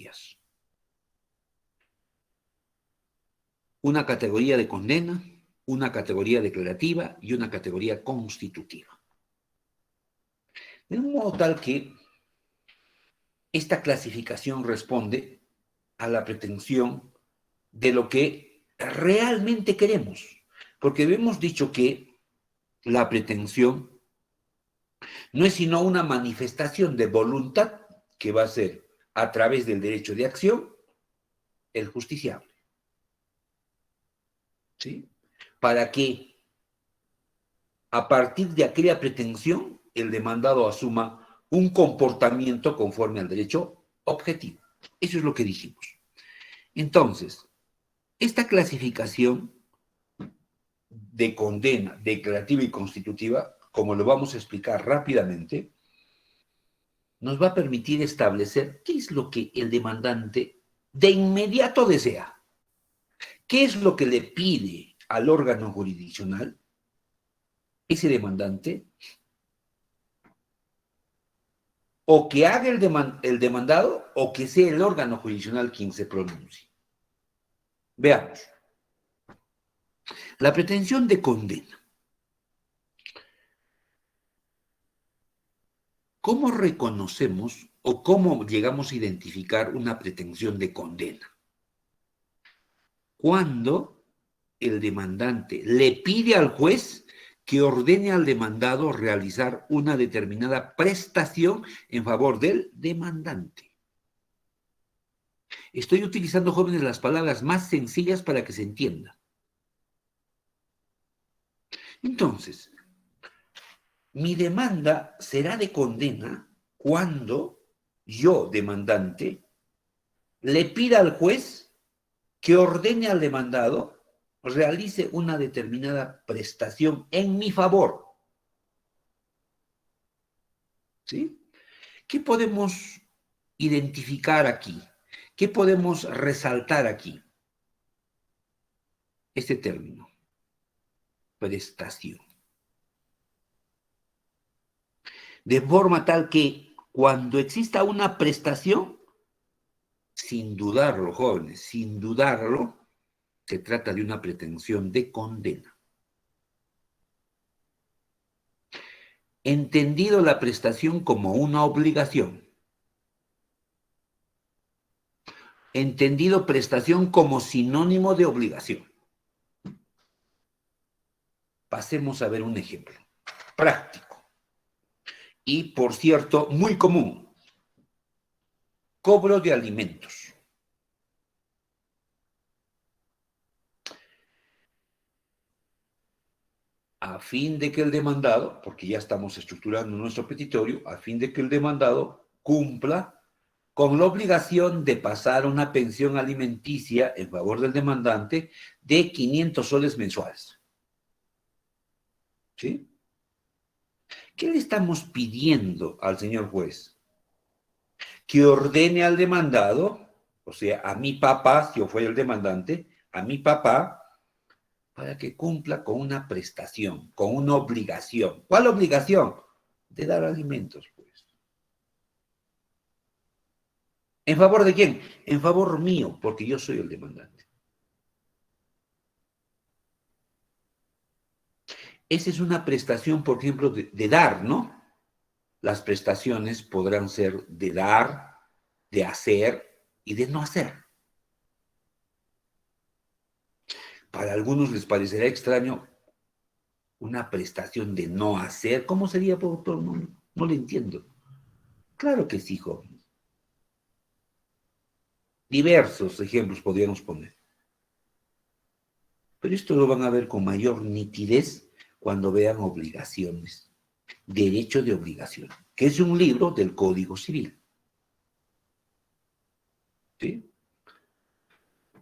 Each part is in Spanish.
categorías. Una categoría de condena, una categoría declarativa y una categoría constitutiva. De un modo tal que esta clasificación responde a la pretensión de lo que realmente queremos. Porque hemos dicho que la pretensión no es sino una manifestación de voluntad que va a ser a través del derecho de acción el justiciable. ¿Sí? Para que a partir de aquella pretensión el demandado asuma un comportamiento conforme al derecho objetivo. Eso es lo que dijimos. Entonces, esta clasificación de condena declarativa y constitutiva, como lo vamos a explicar rápidamente, nos va a permitir establecer qué es lo que el demandante de inmediato desea, qué es lo que le pide al órgano jurisdiccional ese demandante, o que haga el demandado o que sea el órgano jurisdiccional quien se pronuncie. Veamos. La pretensión de condena. ¿Cómo reconocemos o cómo llegamos a identificar una pretensión de condena? Cuando el demandante le pide al juez que ordene al demandado realizar una determinada prestación en favor del demandante. Estoy utilizando, jóvenes, las palabras más sencillas para que se entienda. Entonces, mi demanda será de condena cuando yo, demandante, le pida al juez que ordene al demandado realice una determinada prestación en mi favor. ¿Sí? ¿Qué podemos identificar aquí? ¿Qué podemos resaltar aquí? Este término, prestación. De forma tal que cuando exista una prestación, sin dudarlo, jóvenes, sin dudarlo, se trata de una pretensión de condena. Entendido la prestación como una obligación. Entendido prestación como sinónimo de obligación. Pasemos a ver un ejemplo práctico y, por cierto, muy común. Cobro de alimentos. A fin de que el demandado, porque ya estamos estructurando nuestro petitorio, a fin de que el demandado cumpla con la obligación de pasar una pensión alimenticia en favor del demandante de 500 soles mensuales. ¿Sí? ¿Qué le estamos pidiendo al señor juez? Que ordene al demandado, o sea, a mi papá, si yo fuera el demandante, a mi papá, para que cumpla con una prestación, con una obligación. ¿Cuál obligación? De dar alimentos, pues. ¿En favor de quién? En favor mío, porque yo soy el demandante. Esa es una prestación, por ejemplo, de dar, ¿no? Las prestaciones podrán ser de dar, de hacer y de no hacer. Para algunos les parecerá extraño una prestación de no hacer. ¿Cómo sería, doctor? No lo entiendo. Claro que sí, joven. Diversos ejemplos podríamos poner. Pero esto lo van a ver con mayor nitidez cuando vean obligaciones. Derecho de obligación, que es un libro del Código Civil. ¿Sí?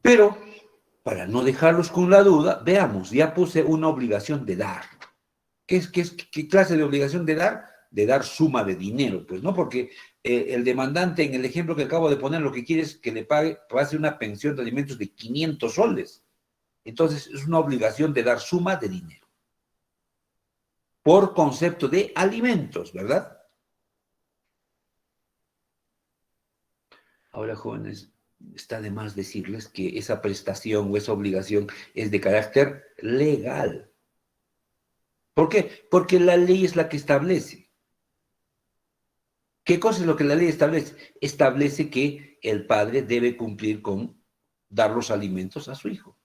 Pero, para no dejarlos con la duda, veamos, ya puse una obligación de dar. ¿Qué clase de obligación de dar? De dar suma de dinero, pues, ¿no? Porque el demandante, en el ejemplo que acabo de poner, lo que quiere es que le pase una pensión de alimentos de 500 soles. Entonces, es una obligación de dar suma de dinero. Por concepto de alimentos, ¿verdad? Ahora, jóvenes, está de más decirles que esa prestación o esa obligación es de carácter legal. ¿Por qué? Porque la ley es la que establece. ¿Qué cosa es lo que la ley establece? Establece que el padre debe cumplir con dar los alimentos a su hijo.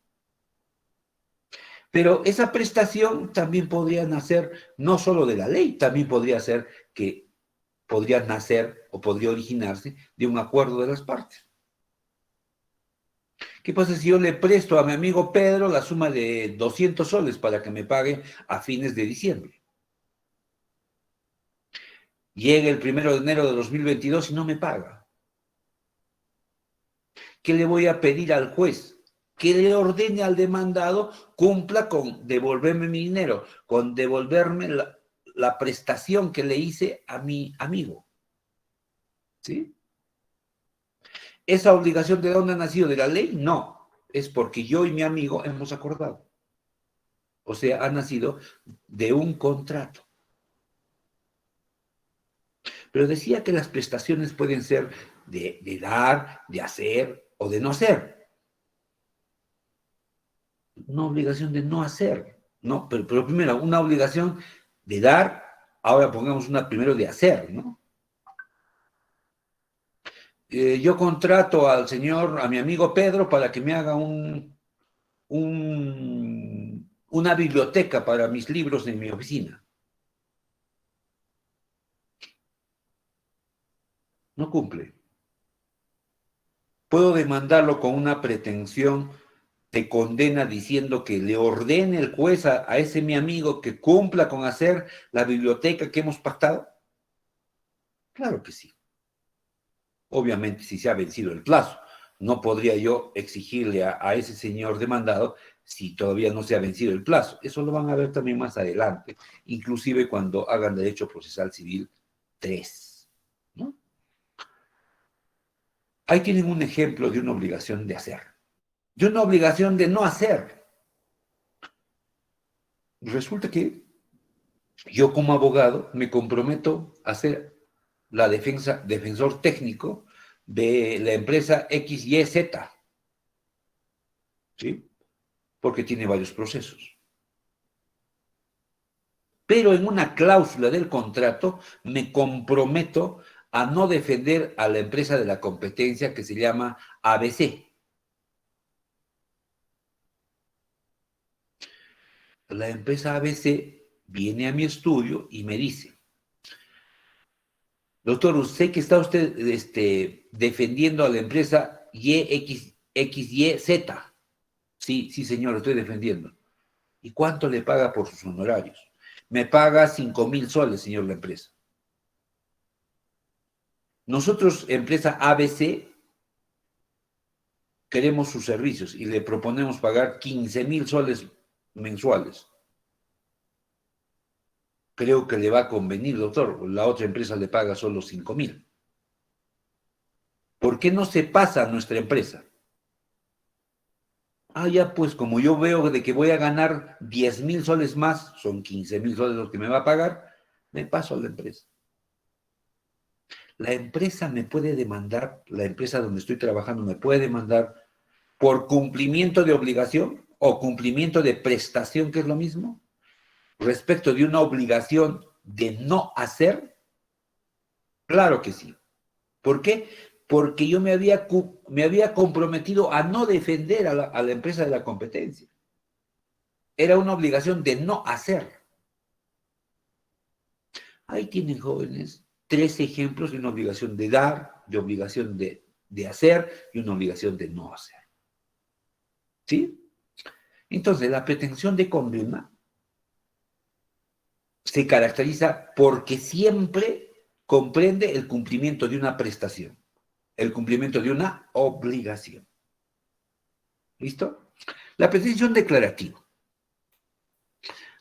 Pero esa prestación también podría nacer no solo de la ley, también podría ser que podría nacer o podría originarse de un acuerdo de las partes. ¿Qué pasa si yo le presto a mi amigo Pedro la suma de 200 soles para que me pague a fines de diciembre? Llega el 1 de enero de 2022 y no me paga. ¿Qué le voy a pedir al juez? Que le ordene al demandado cumpla con devolverme mi dinero, con devolverme la prestación que le hice a mi amigo. ¿Sí? ¿Esa obligación de dónde ha nacido? ¿De la ley? No. Es porque yo y mi amigo hemos acordado. O sea, ha nacido de un contrato. Pero decía que las prestaciones pueden ser de dar, de hacer o de no hacer. Una obligación de no hacer, ¿no? Pero primero, una obligación de dar, ahora pongamos una primero de hacer, ¿no? Yo contrato al señor, a mi amigo Pedro, para que me haga una biblioteca para mis libros en mi oficina. No cumple. Puedo demandarlo con una pretensión de condena diciendo que le ordene el juez a ese mi amigo que cumpla con hacer la biblioteca que hemos pactado. Claro que sí. Obviamente, si se ha vencido el plazo. No podría yo exigirle a ese señor demandado si todavía no se ha vencido el plazo. Eso lo van a ver también más adelante, inclusive cuando hagan derecho procesal civil 3, ¿no? Ahí tienen un ejemplo de una obligación de hacer, de una obligación de no hacer. Resulta que yo como abogado me comprometo a ser defensor técnico de la empresa XYZ, ¿sí? Porque tiene varios procesos. Pero en una cláusula del contrato me comprometo a no defender a la empresa de la competencia que se llama ABC. La empresa ABC viene a mi estudio y me dice, doctor, sé que está usted defendiendo a la empresa YXYZ. Sí, sí, señor, estoy defendiendo. ¿Y cuánto le paga por sus honorarios? Me paga 5,000 soles, señor, la empresa. Nosotros, empresa ABC, queremos sus servicios y le proponemos pagar 15,000 soles mensuales. Creo que le va a convenir, doctor. La otra empresa le paga solo 5,000. ¿Por qué no se pasa a nuestra empresa? Ah, ya, pues como yo veo de que voy a ganar 10,000 soles más, son 15,000 soles los que me va a pagar, me paso a la empresa. La empresa me puede demandar, la empresa donde estoy trabajando me puede demandar por cumplimiento de obligación o cumplimiento de prestación, que es lo mismo, respecto de una obligación de no hacer. Claro que sí. ¿Por qué? Porque yo me había comprometido a no defender a la empresa de la competencia. Era una obligación de no hacer. Ahí tienen, jóvenes, 3 ejemplos de una obligación de dar, de obligación de hacer y una obligación de no hacer. ¿Sí? Entonces, la pretensión de condena se caracteriza porque siempre comprende el cumplimiento de una prestación, el cumplimiento de una obligación. ¿Listo? La pretensión declarativa.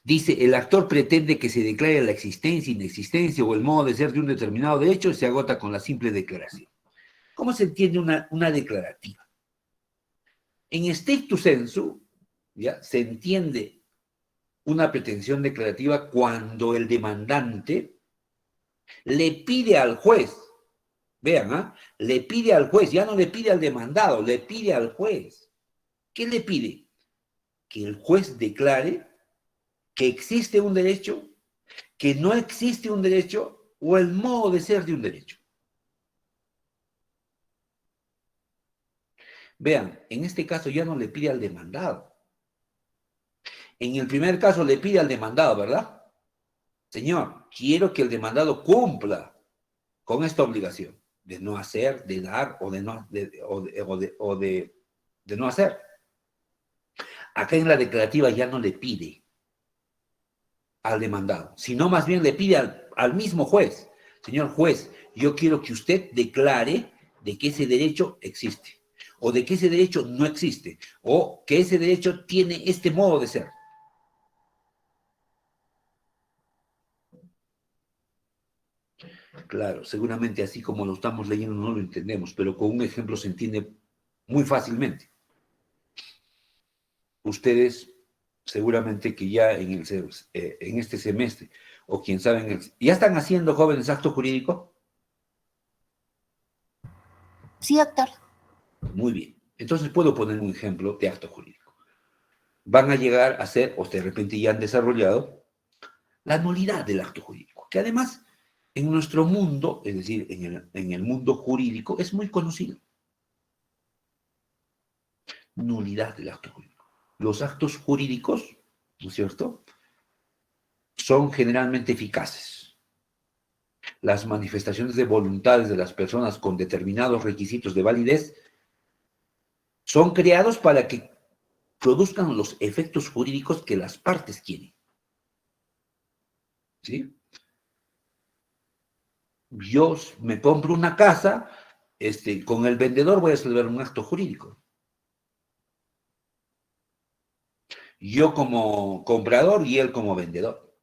Dice, el actor pretende que se declare la existencia, inexistencia o el modo de ser de un determinado derecho y se agota con la simple declaración. ¿Cómo se entiende una declarativa? En stricto sensu, ¿ya? Se entiende una pretensión declarativa cuando el demandante le pide al juez Vean, ¿ah? Le pide al juez, ya no le pide al demandado, le pide al juez. ¿Qué le pide? Que el juez declare que existe un derecho, que no existe un derecho o el modo de ser de un derecho. Vean, en este caso ya no le pide al demandado. En el primer caso le pide al demandado, ¿verdad? Señor, quiero que el demandado cumpla con esta obligación de no hacer, de dar o de no, de no hacer. Acá en la declarativa ya no le pide al demandado, sino más bien le pide al mismo juez. Señor juez, yo quiero que usted declare de que ese derecho existe, o de que ese derecho no existe, o que ese derecho tiene este modo de ser. Claro, seguramente así como lo estamos leyendo no lo entendemos, pero con un ejemplo se entiende muy fácilmente. Ustedes seguramente que ya en este semestre, o quién sabe, ¿ya están haciendo jóvenes acto jurídico? Sí, doctor. Muy bien. Entonces puedo poner un ejemplo de acto jurídico. Van a llegar a ser, o de repente ya han desarrollado, la nulidad del acto jurídico, que además en nuestro mundo, es decir, en el mundo jurídico, es muy conocido. Nulidad del acto jurídico. Los actos jurídicos, ¿no es cierto?, son generalmente eficaces. Las manifestaciones de voluntades de las personas con determinados requisitos de validez son creados para que produzcan los efectos jurídicos que las partes quieren. ¿Sí? Yo me compro una casa, con el vendedor voy a celebrar un acto jurídico. Yo como comprador y él como vendedor.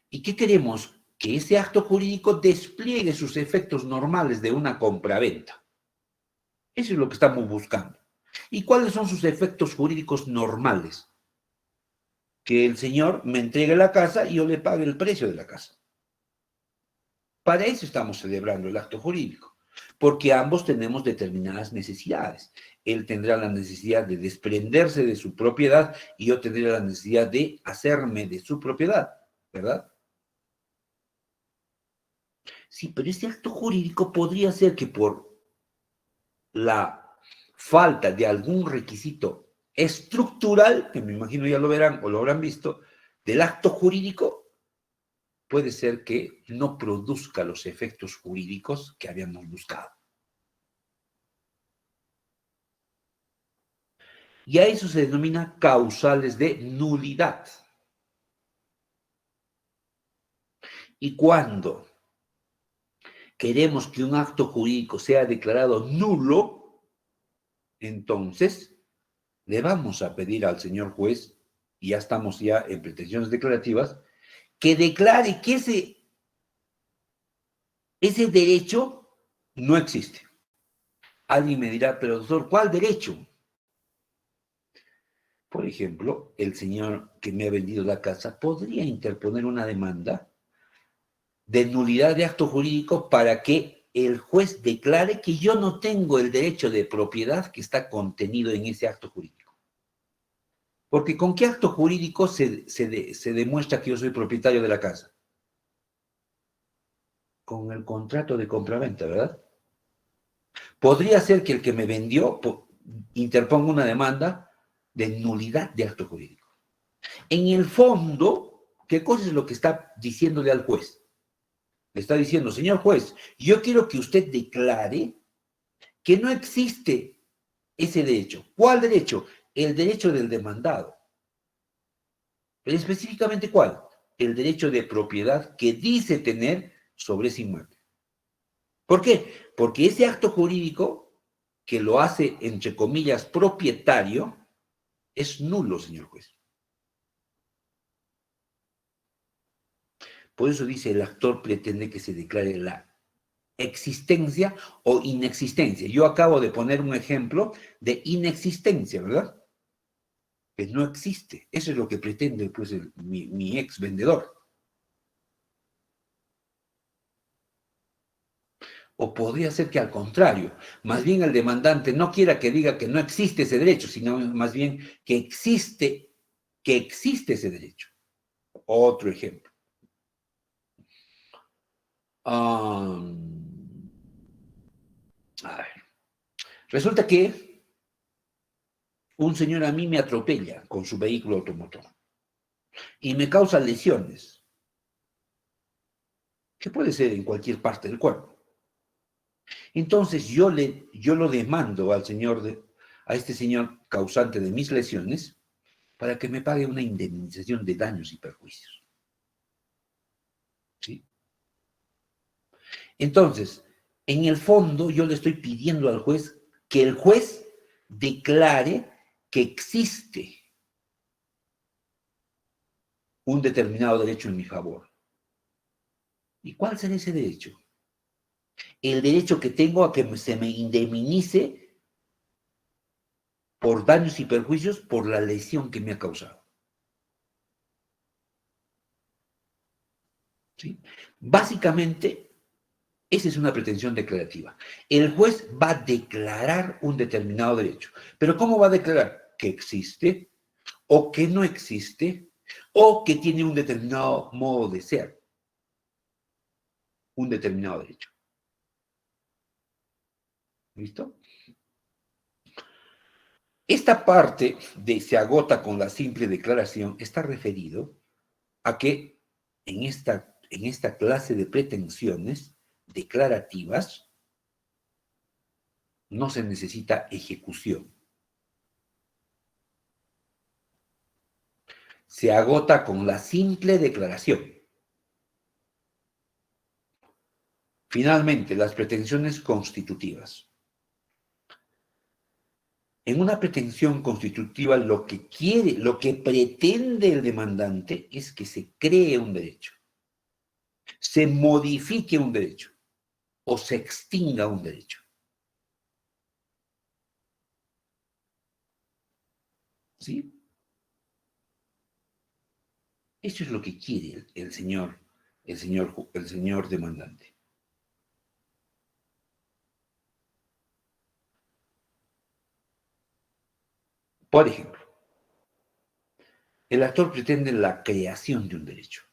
¿Y qué queremos? Que ese acto jurídico despliegue sus efectos normales de una compraventa. Eso es lo que estamos buscando. ¿Y cuáles son sus efectos jurídicos normales? Que el señor me entregue la casa y yo le pague el precio de la casa. Para eso estamos celebrando el acto jurídico, porque ambos tenemos determinadas necesidades. Él tendrá la necesidad de desprenderse de su propiedad y yo tendré la necesidad de hacerme de su propiedad, ¿verdad? Sí, pero ese acto jurídico podría ser que por la falta de algún requisito estructural, que me imagino ya lo verán o lo habrán visto, del acto jurídico, puede ser que no produzca los efectos jurídicos que habíamos buscado. Y a eso se denomina causales de nulidad. Y cuando queremos que un acto jurídico sea declarado nulo, entonces le vamos a pedir al señor juez, y ya estamos ya en pretensiones declarativas, que declare que ese derecho no existe. Alguien me dirá, pero doctor, ¿cuál derecho? Por ejemplo, el señor que me ha vendido la casa podría interponer una demanda de nulidad de acto jurídico para que el juez declare que yo no tengo el derecho de propiedad que está contenido en ese acto jurídico. Porque ¿con qué acto jurídico se demuestra que yo soy propietario de la casa? Con el contrato de compraventa, ¿verdad? Podría ser que el que me vendió interponga una demanda de nulidad de acto jurídico. En el fondo, ¿qué cosa es lo que está diciéndole al juez? Le está diciendo, señor juez, yo quiero que usted declare que no existe ese derecho. ¿Cuál derecho? El derecho del demandado. Pero específicamente, ¿cuál? El derecho de propiedad que dice tener sobre ese inmueble. ¿Por qué? Porque ese acto jurídico que lo hace, entre comillas, propietario, es nulo, señor juez. Por eso dice, el actor pretende que se declare la existencia o inexistencia. Yo acabo de poner un ejemplo de inexistencia, ¿verdad? Que no existe. Eso es lo que pretende pues, mi ex vendedor. O podría ser que al contrario, más bien el demandante no quiera que diga que no existe ese derecho, sino más bien que existe ese derecho. Otro ejemplo. A ver. Resulta que un señor a mí me atropella con su vehículo automotor y me causa lesiones, que puede ser en cualquier parte del cuerpo. Entonces yo lo demando a este señor causante de mis lesiones para que me pague una indemnización de daños y perjuicios. ¿Sí? Entonces, en el fondo yo le estoy pidiendo al juez que el juez declare que existe un determinado derecho en mi favor. ¿Y cuál será ese derecho? El derecho que tengo a que se me indemnice por daños y perjuicios por la lesión que me ha causado. ¿Sí? Básicamente, esa es una pretensión declarativa. El juez va a declarar un determinado derecho. ¿Pero cómo va a declarar? Que existe, o que no existe, o que tiene un determinado modo de ser, un determinado derecho. ¿Listo? Esta parte de se agota con la simple declaración está referido a que en esta clase de pretensiones declarativas no se necesita ejecución. Se agota con la simple declaración. Finalmente, las pretensiones constitutivas. En una pretensión constitutiva lo que quiere, lo que pretende el demandante es que se cree un derecho, se modifique un derecho o se extinga un derecho. ¿Sí? Eso es lo que quiere el señor demandante. Por ejemplo, el actor pretende la creación de un derecho.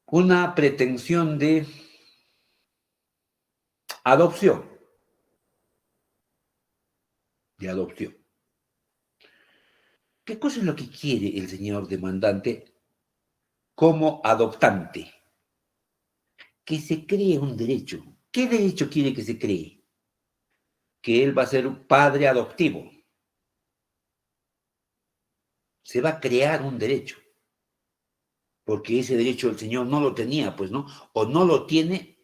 Una pretensión de adopción. De adopción. ¿Qué cosa es lo que quiere el señor demandante como adoptante? Que se cree un derecho. ¿Qué derecho quiere que se cree? Que él va a ser un padre adoptivo. Se va a crear un derecho. Porque ese derecho el señor no lo tenía, pues, ¿no? O no lo tiene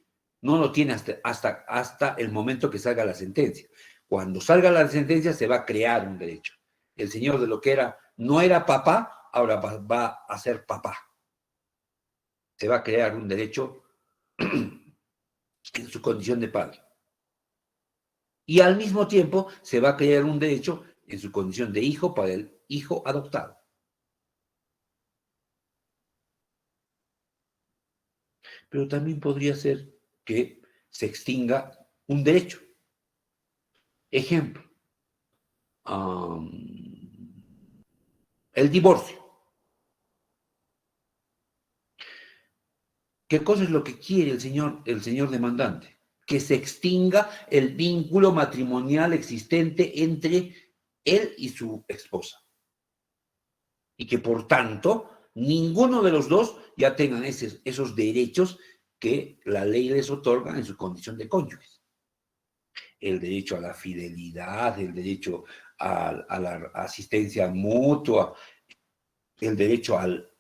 hasta el momento que salga la sentencia. Cuando salga la sentencia se va a crear un derecho. El señor de lo que no era papá, ahora va a ser papá. Se va a crear un derecho en su condición de padre. Y al mismo tiempo se va a crear un derecho en su condición de hijo para el hijo adoptado. Pero también podría ser que se extinga un derecho. Ejemplo, el divorcio. ¿Qué cosa es lo que quiere el señor demandante? Que se extinga el vínculo matrimonial existente entre él y su esposa. Y que por tanto ninguno de los dos ya tengan esos derechos que la ley les otorga en su condición de cónyuges. El derecho a la fidelidad, el derecho a la asistencia mutua, el derecho al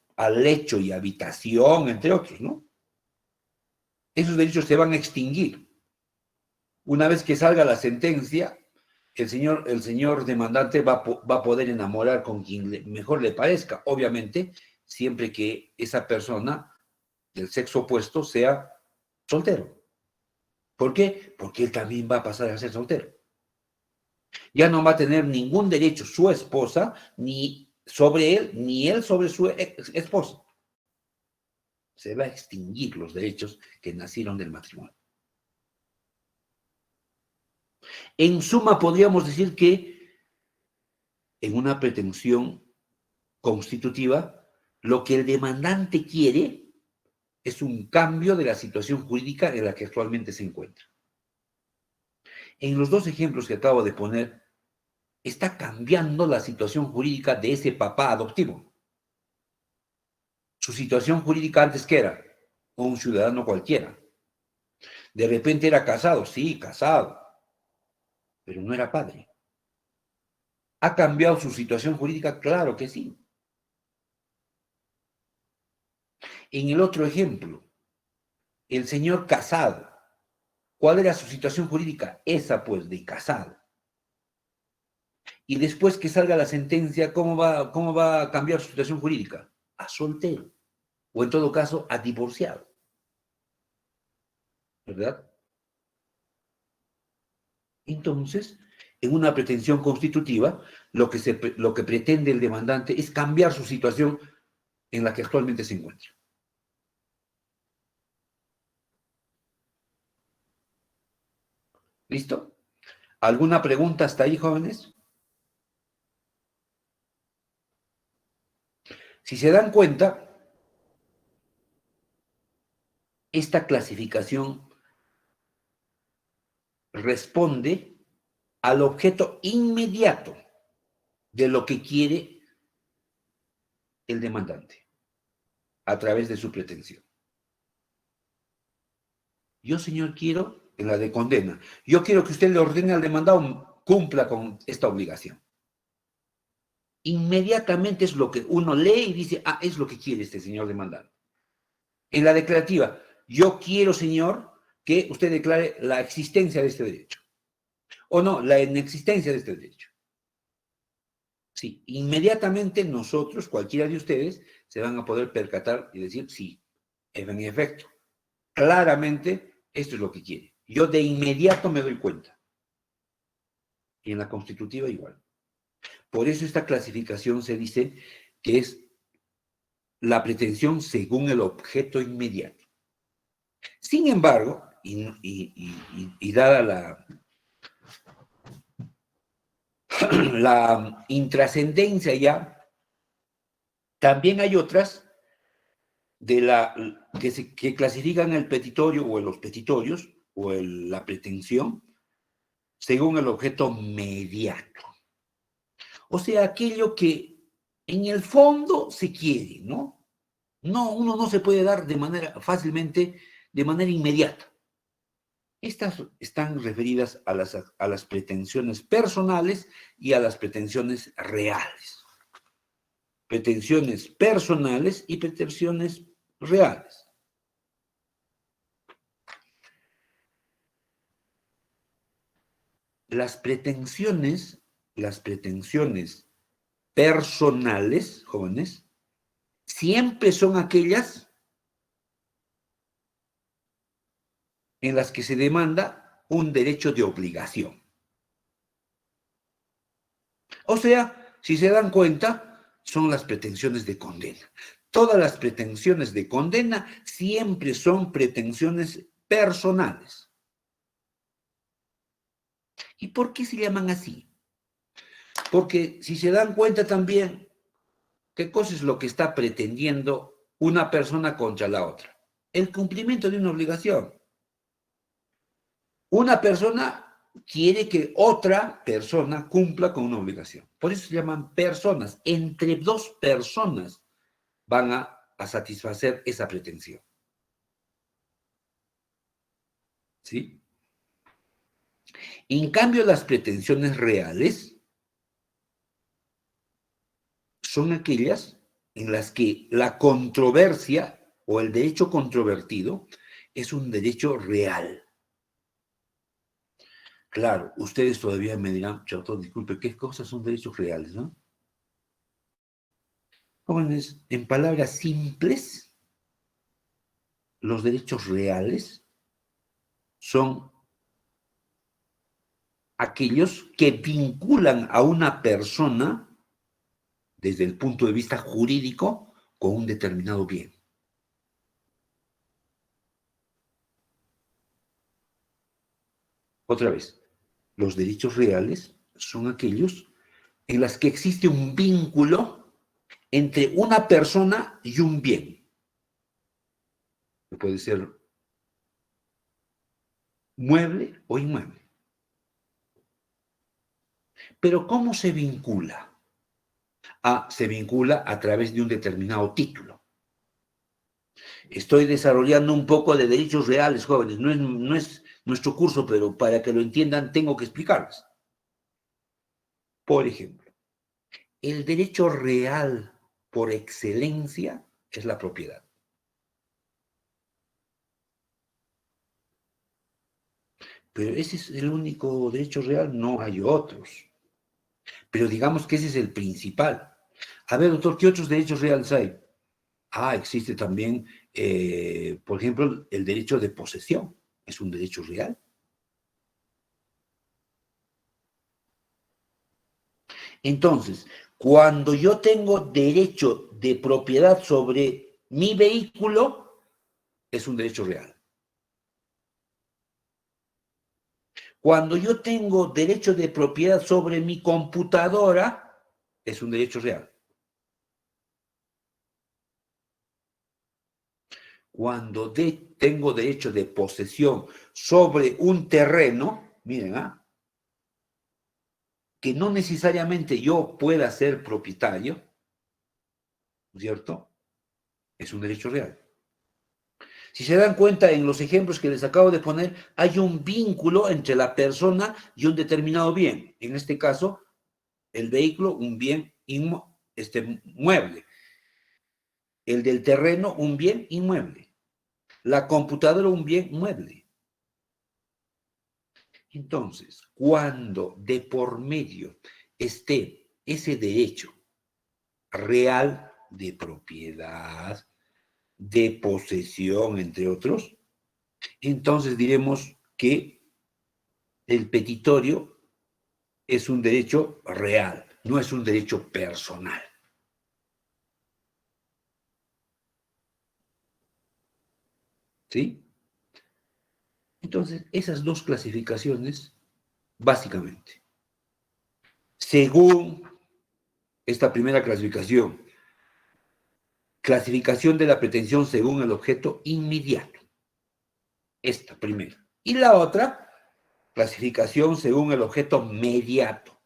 lecho y habitación, entre otros, ¿no? Esos derechos se van a extinguir. Una vez que salga la sentencia, el señor demandante va a poder enamorar con quien mejor le parezca, obviamente, siempre que esa persona del sexo opuesto sea soltero. ¿Por qué? Porque él también va a pasar a ser soltero. Ya no va a tener ningún derecho su esposa, ni sobre él, ni él sobre su esposa. Se va a extinguir los derechos que nacieron del matrimonio. En suma, podríamos decir que en una pretensión constitutiva, lo que el demandante quiere es un cambio de la situación jurídica en la que actualmente se encuentra. En los dos ejemplos que acabo de poner, está cambiando la situación jurídica de ese papá adoptivo. Su situación jurídica antes que era un ciudadano cualquiera. De repente era casado, sí, casado, pero no era padre. ¿Ha cambiado su situación jurídica? Claro que sí. En el otro ejemplo, el señor casado, ¿cuál era su situación jurídica? Esa pues, de casado. Y después que salga la sentencia, ¿cómo va a cambiar su situación jurídica? A soltero, o en todo caso, a divorciado. ¿Verdad? Entonces, en una pretensión constitutiva, lo que pretende el demandante es cambiar su situación en la que actualmente se encuentra. ¿Listo? ¿Alguna pregunta hasta ahí, jóvenes? Si se dan cuenta, esta clasificación responde al objeto inmediato de lo que quiere el demandante a través de su pretensión. Yo, señor, quiero, en la de condena, yo quiero que usted le ordene al demandado cumpla con esta obligación. Inmediatamente es lo que uno lee y dice, ah, es lo que quiere este señor demandado. En la declarativa, yo quiero, señor, que usted declare la existencia de este derecho. O no, la inexistencia de este derecho. Sí, inmediatamente nosotros, cualquiera de ustedes, se van a poder percatar y decir, sí, en efecto, claramente esto es lo que quiere. Yo de inmediato me doy cuenta. Y en la constitutiva igual. Por eso esta clasificación se dice que es la pretensión según el objeto inmediato. Sin embargo, y dada la intrascendencia ya, también hay otras que clasifican el petitorio o los petitorios o la pretensión según el objeto mediato. O sea, aquello que en el fondo se quiere, ¿no? No, uno no se puede dar fácilmente, de manera inmediata. Estas están referidas a las pretensiones personales y a las pretensiones reales. Pretensiones personales y pretensiones reales. Las pretensiones personales, jóvenes, siempre son aquellas en las que se demanda un derecho de obligación. O sea, si se dan cuenta, son las pretensiones de condena. Todas las pretensiones de condena siempre son pretensiones personales. ¿Y por qué se llaman así? Porque si se dan cuenta también, ¿qué cosa es lo que está pretendiendo una persona contra la otra? El cumplimiento de una obligación. Una persona quiere que otra persona cumpla con una obligación. Por eso se llaman personas. Entre dos personas van a satisfacer esa pretensión. ¿Sí? En cambio, las pretensiones reales son aquellas en las que la controversia o el derecho controvertido es un derecho real. Claro, ustedes todavía me dirán, Chautor, disculpe, ¿qué cosas son derechos reales, no? Jóvenes, en palabras simples, los derechos reales son aquellos que vinculan a una persona desde el punto de vista jurídico con un determinado bien. Otra vez, los derechos reales son aquellos en los que existe un vínculo entre una persona y un bien. Que puede ser mueble o inmueble. Pero ¿cómo se vincula? Se vincula a través de un determinado título. Estoy desarrollando un poco de derechos reales, jóvenes. No es nuestro curso, pero para que lo entiendan tengo que explicarles. Por ejemplo, el derecho real por excelencia es la propiedad. Pero ese es el único derecho real, no hay otros. Pero digamos que ese es el principal. A ver, doctor, ¿qué otros derechos reales hay? Existe también, por ejemplo, el derecho de posesión. Es un derecho real. Entonces, cuando yo tengo derecho de propiedad sobre mi vehículo, es un derecho real. Cuando yo tengo derecho de propiedad sobre mi computadora, es un derecho real. Cuando tengo derecho de posesión sobre un terreno, miren, que no necesariamente yo pueda ser propietario, ¿cierto? Es un derecho real. Si se dan cuenta, en los ejemplos que les acabo de poner, hay un vínculo entre la persona y un determinado bien. En este caso, el vehículo, un bien mueble. El del terreno, un bien inmueble. La computadora, un bien mueble. Entonces, cuando de por medio esté ese derecho real de propiedad, de posesión, entre otros, entonces diremos que el petitorio es un derecho real, no es un derecho personal. ¿Sí? Entonces, esas dos clasificaciones, básicamente, según esta primera clasificación de la pretensión según el objeto inmediato, esta primera. Y la otra, clasificación según el objeto mediato,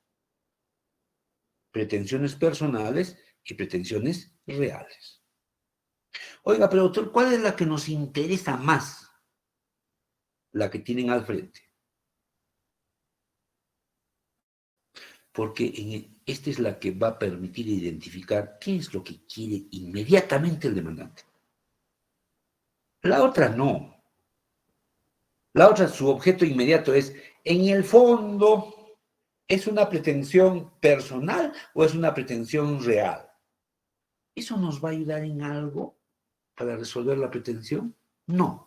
pretensiones personales y pretensiones reales. Oiga, pero doctor, ¿cuál es la que nos interesa más? La que tienen al frente. Porque esta es la que va a permitir identificar qué es lo que quiere inmediatamente el demandante. La otra no. La otra, su objeto inmediato es, en el fondo, ¿es una pretensión personal o es una pretensión real? ¿Eso nos va a ayudar en algo para resolver la pretensión? No.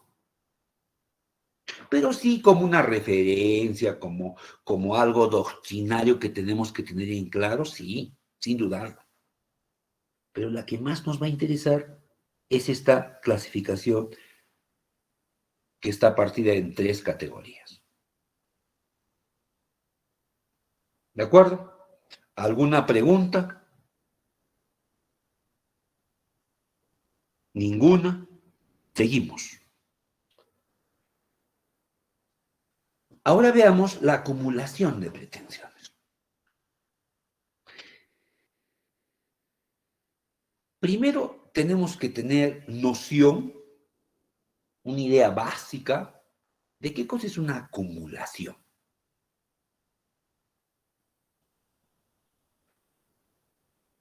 Pero sí como una referencia, como algo doctrinario que tenemos que tener en claro, sí, sin dudarlo. Pero la que más nos va a interesar es esta clasificación que está partida en 3 categorías. ¿De acuerdo? ¿Alguna pregunta? ¿Ninguna? Seguimos. Ahora veamos la acumulación de pretensiones. Primero tenemos que tener noción, una idea básica de qué cosa es una acumulación.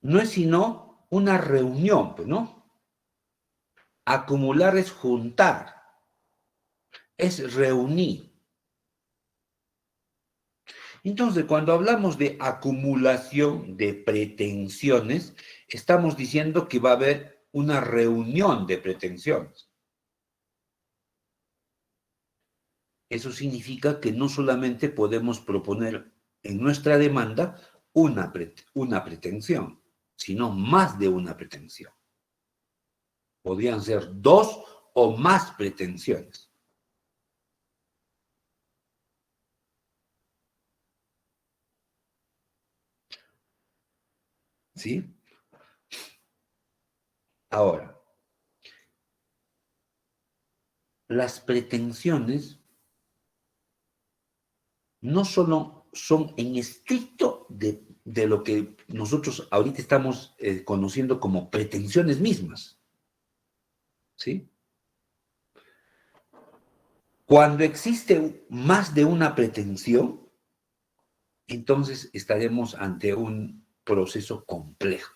No es sino una reunión, ¿no? Acumular es juntar, es reunir. Entonces, cuando hablamos de acumulación de pretensiones, estamos diciendo que va a haber una reunión de pretensiones. Eso significa que no solamente podemos proponer en nuestra demanda una pretensión, sino más de una pretensión. Podrían ser 2 o más pretensiones. ¿Sí? Ahora, las pretensiones no solo son en estricto de lo que nosotros ahorita estamos conociendo como pretensiones mismas, ¿sí? Cuando existe más de una pretensión, entonces estaremos ante un proceso complejo.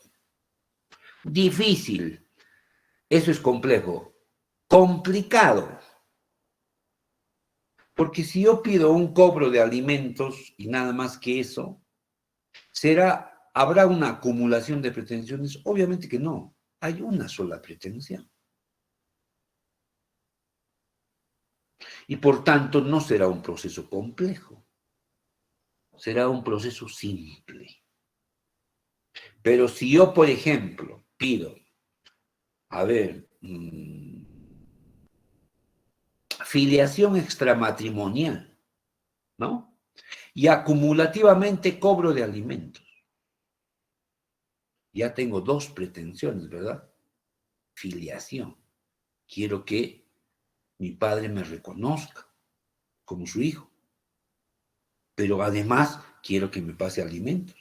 Difícil, eso es complejo. Complicado, porque si yo pido un cobro de alimentos y nada más que eso, ¿habrá una acumulación de pretensiones? Obviamente que no, hay una sola pretensión. Y por tanto no será un proceso complejo, será un proceso simple. Pero si yo, por ejemplo, pido, a ver, filiación extramatrimonial, ¿no? Y acumulativamente cobro de alimentos. Ya tengo dos pretensiones, ¿verdad? Filiación. Quiero que mi padre me reconozca como su hijo, pero además quiero que me pase alimentos.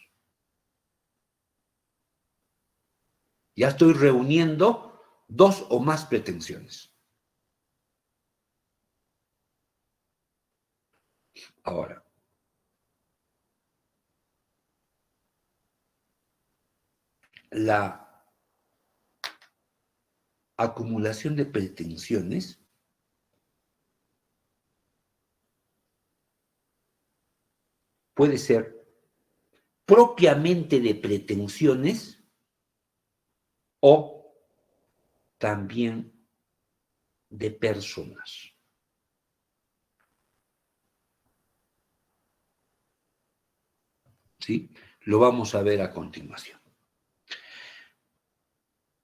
Ya estoy reuniendo dos o más pretensiones. Ahora, la acumulación de pretensiones puede ser propiamente de pretensiones o también de personas. ¿Sí? Lo vamos a ver a continuación.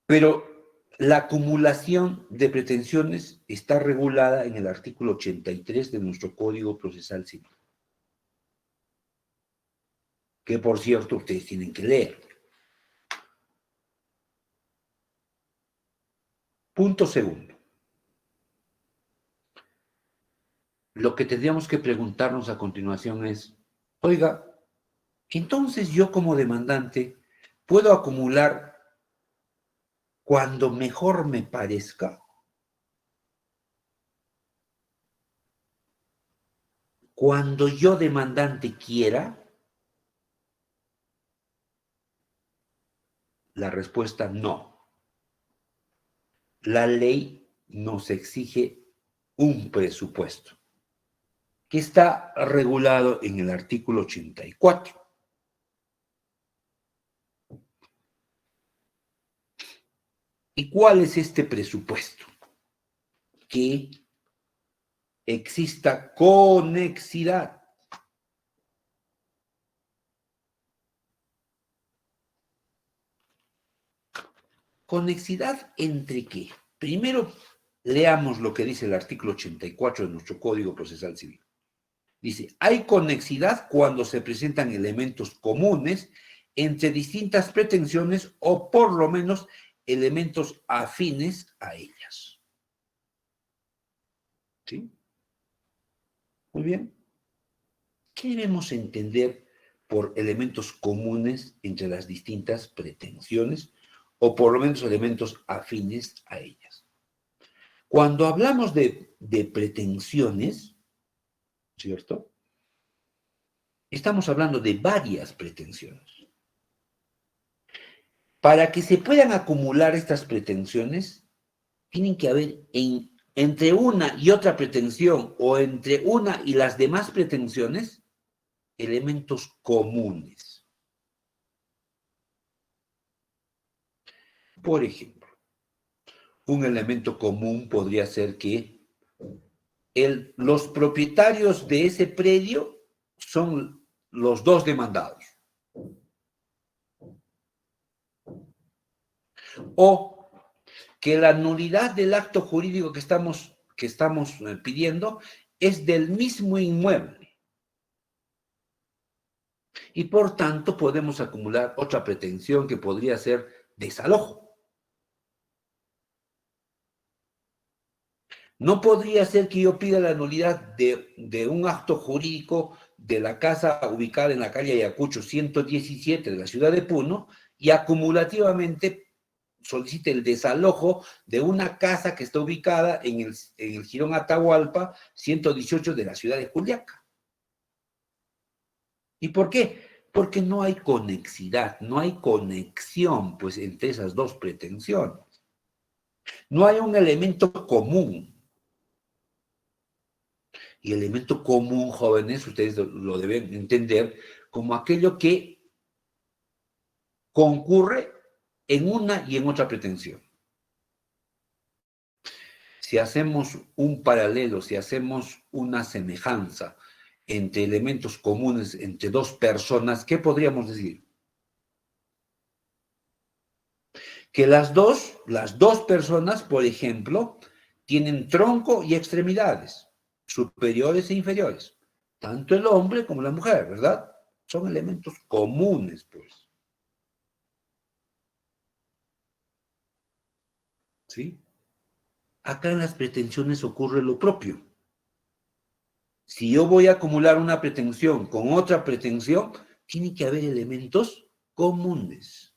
Pero la acumulación de pretensiones está regulada en el artículo 83 de nuestro Código Procesal Civil, que por cierto ustedes tienen que leer. Punto segundo. Lo que tendríamos que preguntarnos a continuación es, oiga, entonces yo como demandante puedo acumular cuando mejor me parezca, cuando yo demandante quiera. La respuesta no. La ley nos exige un presupuesto que está regulado en el artículo 84. ¿Y cuál es este presupuesto? Que exista conexidad. ¿Conexidad entre qué? Primero, leamos lo que dice el artículo 84 de nuestro Código Procesal Civil. Dice, hay conexidad cuando se presentan elementos comunes entre distintas pretensiones o por lo menos elementos afines a ellas. ¿Sí? Muy bien. ¿Qué debemos entender por elementos comunes entre las distintas pretensiones o por lo menos elementos afines a ellas? Cuando hablamos de pretensiones, ¿cierto? Estamos hablando de varias pretensiones. Para que se puedan acumular estas pretensiones, tienen que haber entre una y otra pretensión o entre una y las demás pretensiones elementos comunes. Por ejemplo, un elemento común podría ser que los propietarios de ese predio son los dos demandados. O que la nulidad del acto jurídico que estamos pidiendo es del mismo inmueble. y por tanto podemos acumular otra pretensión que podría ser desalojo. No podría ser que yo pida la nulidad de un acto jurídico de la casa ubicada en la calle Ayacucho 117 de la ciudad de Puno y acumulativamente solicite el desalojo de una casa que está ubicada en el Jirón Atahualpa 118 de la ciudad de Juliaca. ¿Y por qué? Porque no hay conexidad, no hay conexión pues, entre esas dos pretensiones. No hay un elemento común. Y elemento común, jóvenes, ustedes lo deben entender como aquello que concurre en una y en otra pretensión. Si hacemos un paralelo, si hacemos una semejanza entre elementos comunes entre dos personas, ¿qué podríamos decir? Que las dos personas, por ejemplo, tienen tronco y extremidades, superiores e inferiores. Tanto el hombre como la mujer, ¿verdad? Son elementos comunes, pues. ¿Sí? Acá en las pretensiones ocurre lo propio. Si yo voy a acumular una pretensión con otra pretensión, tiene que haber elementos comunes.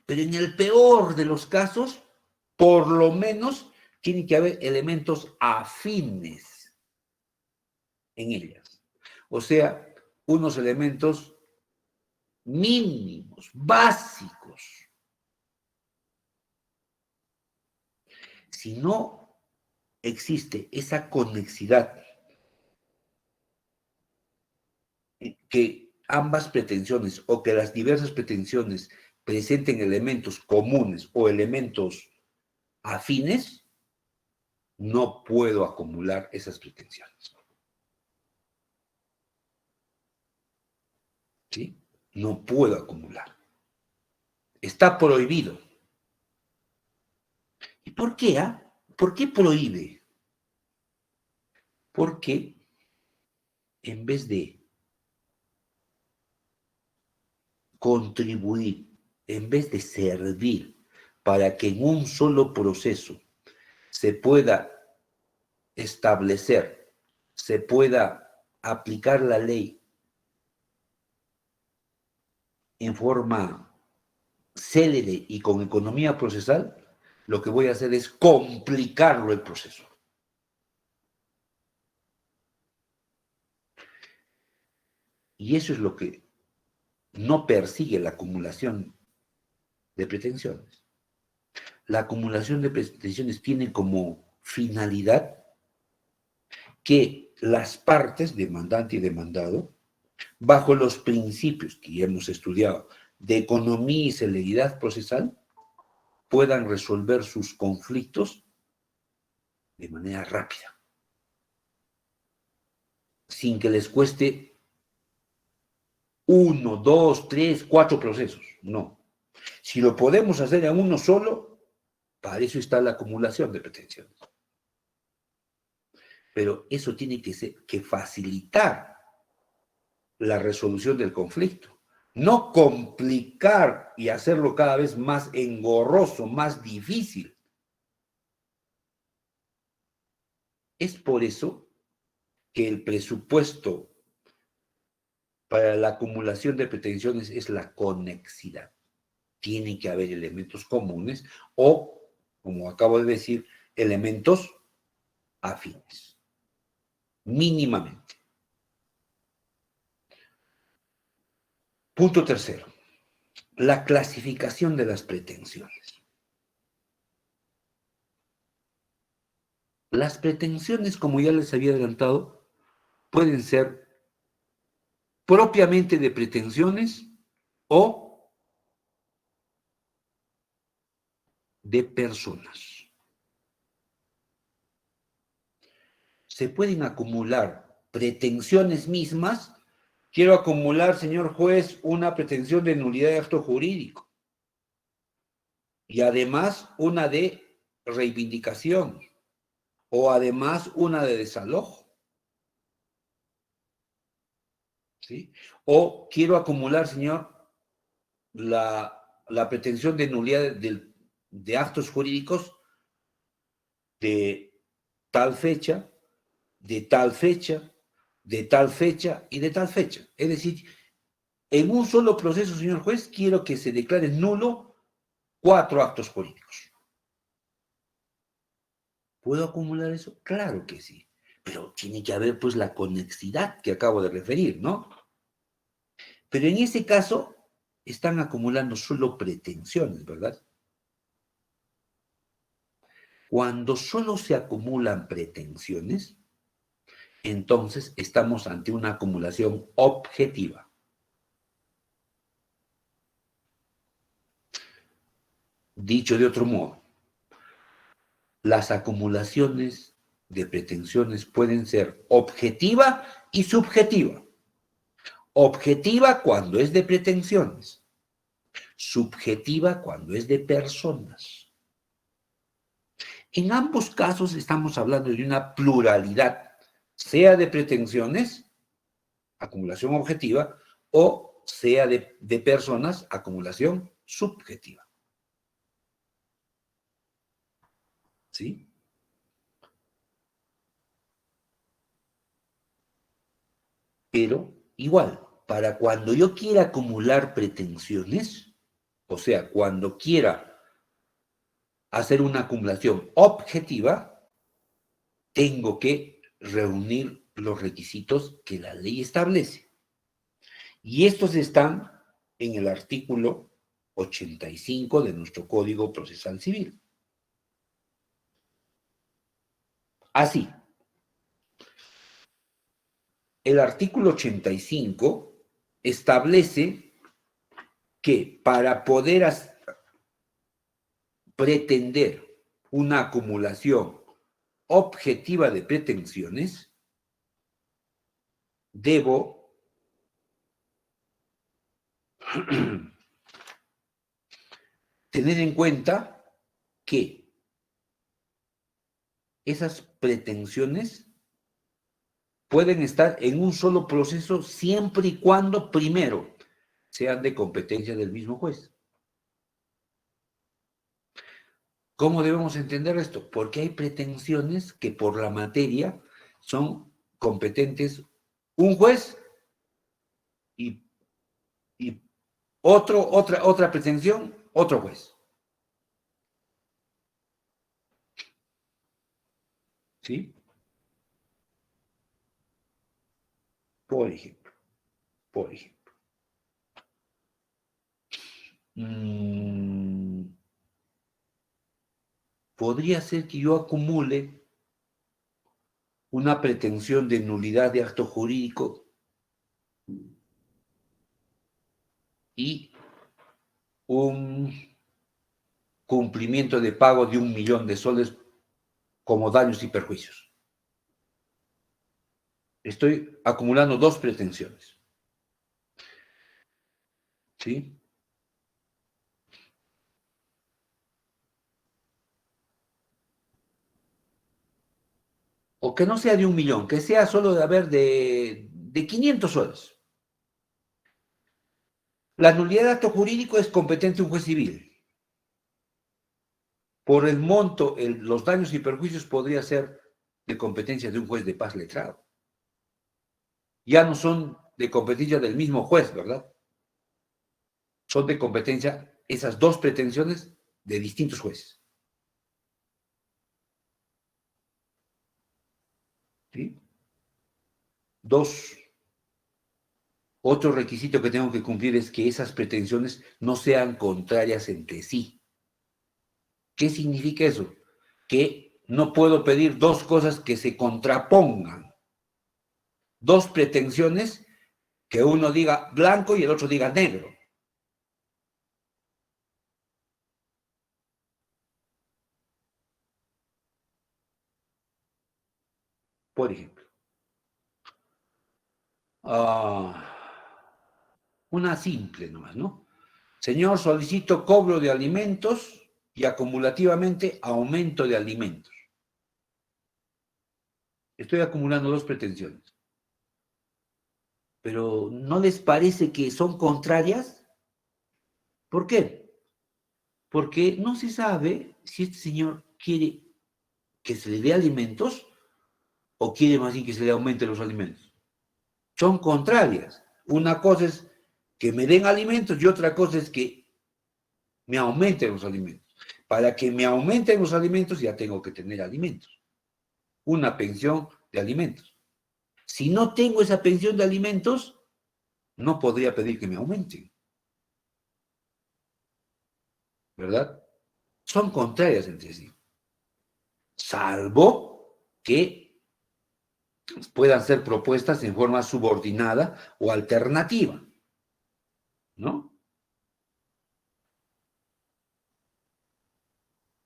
Pero en el peor de los casos, por lo menos, tiene que haber elementos afines en ellas. O sea, unos elementos mínimos, básicos. Si no existe esa conexidad que ambas pretensiones o que las diversas pretensiones presenten elementos comunes o elementos afines, no puedo acumular esas pretensiones. ¿Sí? No puedo acumular. Está prohibido. ¿Y por qué? ¿Por qué prohíbe? Porque en vez de contribuir, en vez de servir para que en un solo proceso se pueda establecer, se pueda aplicar la ley en forma célere y con economía procesal, lo que voy a hacer es complicarlo el proceso. Y eso es lo que no persigue la acumulación de pretensiones. La acumulación de pretensiones tiene como finalidad que las partes, demandante y demandado, bajo los principios que ya hemos estudiado de economía y celeridad procesal, puedan resolver sus conflictos de manera rápida, sin que les cueste 1, 2, 3, 4 procesos. No. Si lo podemos hacer en uno solo, para eso está la acumulación de pretensiones. Pero eso tiene que facilitar la resolución del conflicto, no complicar y hacerlo cada vez más engorroso, más difícil. Es por eso que el presupuesto para la acumulación de pretensiones es la conexidad. Tiene que haber elementos comunes o, como acabo de decir, elementos afines, mínimamente. Punto tercero, la clasificación de las pretensiones. Las pretensiones, como ya les había adelantado, pueden ser propiamente de pretensiones o de personas. Se pueden acumular pretensiones mismas. Quiero acumular, señor juez, una pretensión de nulidad de acto jurídico y además una de reivindicación o además una de desalojo. ¿sí? O quiero acumular, señor, la pretensión de nulidad de actos jurídicos de tal fecha, de tal fecha, de tal fecha y de tal fecha. Es decir, en un solo proceso, señor juez, quiero que se declare nulo 4 actos jurídicos. ¿Puedo acumular eso? Claro que sí. Pero tiene que haber, pues, la conexidad que acabo de referir, ¿no? Pero en ese caso, están acumulando solo pretensiones, ¿verdad? Cuando solo se acumulan pretensiones, entonces estamos ante una acumulación objetiva. Dicho de otro modo, las acumulaciones de pretensiones pueden ser objetiva y subjetiva. Objetiva cuando es de pretensiones, subjetiva cuando es de personas. En ambos casos estamos hablando de una pluralidad, sea de pretensiones, acumulación objetiva, o sea de personas, acumulación subjetiva. ¿Sí? Pero igual, para cuando yo quiera acumular pretensiones, o sea, cuando quiera hacer una acumulación objetiva, tengo que reunir los requisitos que la ley establece. Y estos están en el artículo 85 de nuestro Código Procesal Civil. Así, el artículo 85 establece que para poder pretender una acumulación objetiva de pretensiones, debo tener en cuenta que esas pretensiones pueden estar en un solo proceso siempre y cuando, primero, sean de competencia del mismo juez. ¿Cómo debemos entender esto? Porque hay pretensiones que por la materia son competentes un juez y, y otra pretensión, otro juez. ¿Sí? Por ejemplo, por ejemplo. Podría ser que yo acumule una pretensión de nulidad de acto jurídico y un cumplimiento de pago de 1.000.000 de soles como daños y perjuicios. Estoy acumulando dos pretensiones. ¿Sí? O que no sea de 1.000.000, que sea solo de haber de 500 soles. La nulidad de acto jurídico es competente un juez civil. Por el monto, los daños y perjuicios podría ser de competencia de un juez de paz letrado. Ya no son de competencia del mismo juez, ¿verdad? Son de competencia esas dos pretensiones de distintos jueces. ¿Sí? Dos. Otro requisito que tengo que cumplir es que esas pretensiones no sean contrarias entre sí. ¿Qué significa eso? Que no puedo pedir dos cosas que se contrapongan. Dos pretensiones que uno diga blanco y el otro diga negro. Por ejemplo, una simple nomás, ¿no? Señor, solicito cobro de alimentos y acumulativamente aumento de alimentos. Estoy acumulando dos pretensiones. Pero ¿no les parece que son contrarias? ¿Por qué? Porque no se sabe si este señor quiere que se le dé alimentos o quiere más bien que se le aumente los alimentos. Son contrarias. Una cosa es que me den alimentos y otra cosa es que me aumenten los alimentos. Para que me aumenten los alimentos ya tengo que tener alimentos. Una pensión de alimentos. Si no tengo esa pensión de alimentos, no podría pedir que me aumenten. ¿Verdad? Son contrarias entre sí. Salvo que puedan ser propuestas en forma subordinada o alternativa. ¿No?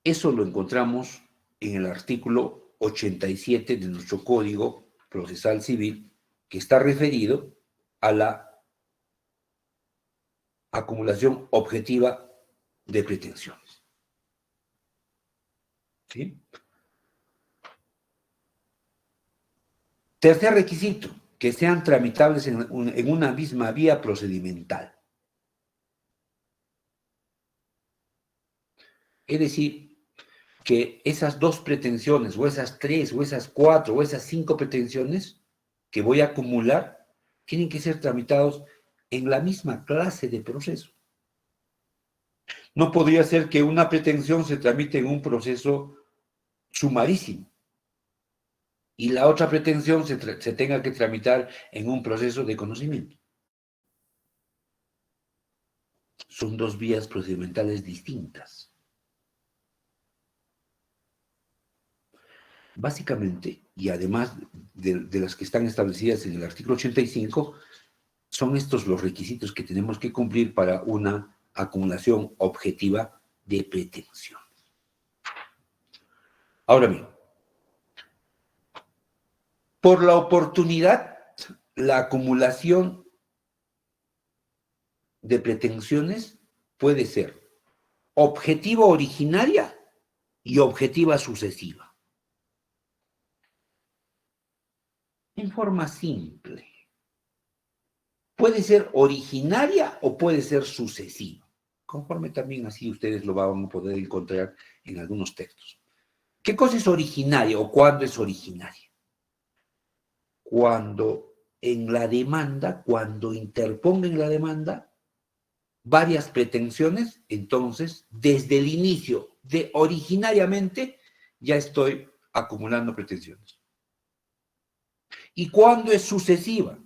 Eso lo encontramos en el artículo 87 de nuestro Código Procesal Civil, que está referido a la acumulación objetiva de pretensiones. ¿Sí? Tercer requisito, que sean tramitables en una misma vía procedimental. Es decir, que esas dos pretensiones, o esas tres, o esas cuatro, o esas cinco pretensiones que voy a acumular, tienen que ser tramitados en la misma clase de proceso. No podría ser que una pretensión se tramite en un proceso sumarísimo y la otra pretensión se tenga que tramitar en un proceso de conocimiento. Son dos vías procedimentales distintas. Básicamente, y además de las que están establecidas en el artículo 85, son estos los requisitos que tenemos que cumplir para una acumulación objetiva de pretensión. Ahora bien, por la oportunidad, la acumulación de pretensiones puede ser objetiva originaria y objetiva sucesiva. En forma simple. Puede ser originaria o puede ser sucesiva. Conforme también así ustedes lo van a poder encontrar en algunos textos. ¿Qué cosa es originaria o cuándo es originaria? Cuando en la demanda, cuando interponga en la demanda varias pretensiones, entonces, desde el inicio de originariamente, ya estoy acumulando pretensiones. ¿Y cuándo es sucesiva?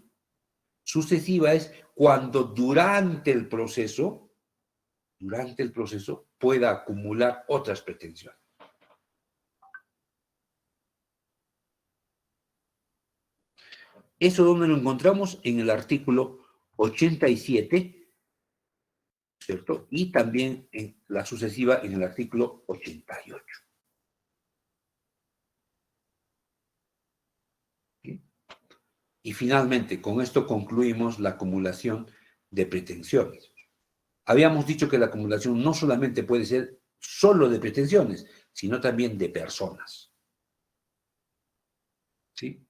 Sucesiva es cuando durante el proceso pueda acumular otras pretensiones. Eso donde lo encontramos en el artículo 87, ¿cierto? Y también en la sucesiva en el artículo 88. ¿Sí? Y finalmente, con esto concluimos la acumulación de pretensiones. Habíamos dicho que la acumulación no solamente puede ser solo de pretensiones, sino también de personas. ¿Sí?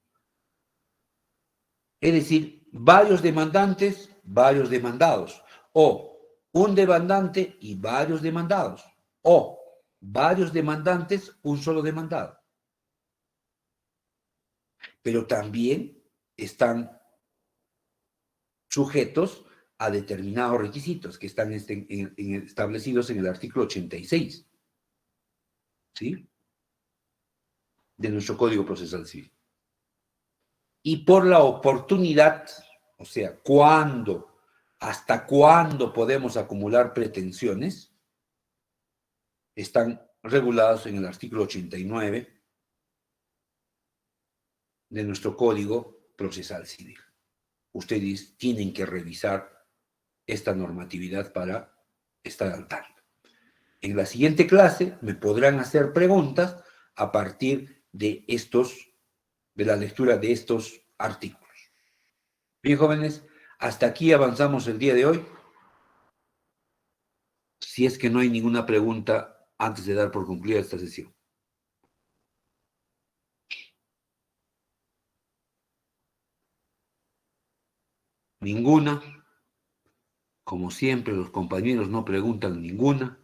Es decir, varios demandantes, varios demandados, o un demandante y varios demandados, o varios demandantes, un solo demandado. Pero también están sujetos a determinados requisitos que están establecidos en el artículo 86, ¿sí? De nuestro Código Procesal Civil. Y por la oportunidad, o sea, hasta cuándo podemos acumular pretensiones, están regulados en el artículo 89 de nuestro Código Procesal Civil. Ustedes tienen que revisar esta normatividad para estar al tanto. En la siguiente clase me podrán hacer preguntas a partir de la lectura de estos artículos. Bien, jóvenes, hasta aquí avanzamos el día de hoy. Si es que no hay ninguna pregunta antes de dar por concluida esta sesión. Ninguna. Como siempre, los compañeros no preguntan ninguna.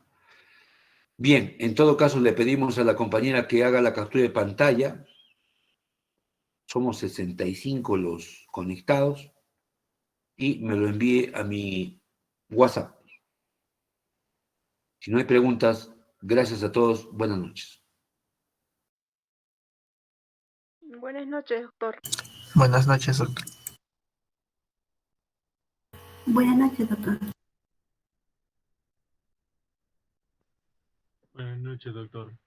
Bien, en todo caso le pedimos a la compañera que haga la captura de pantalla. Somos 65 los conectados y me lo envíe a mi WhatsApp. Si no hay preguntas, gracias a todos. Buenas noches. Buenas noches, doctor. Buenas noches, doctor. Buenas noches, doctor. Buenas noches, doctor.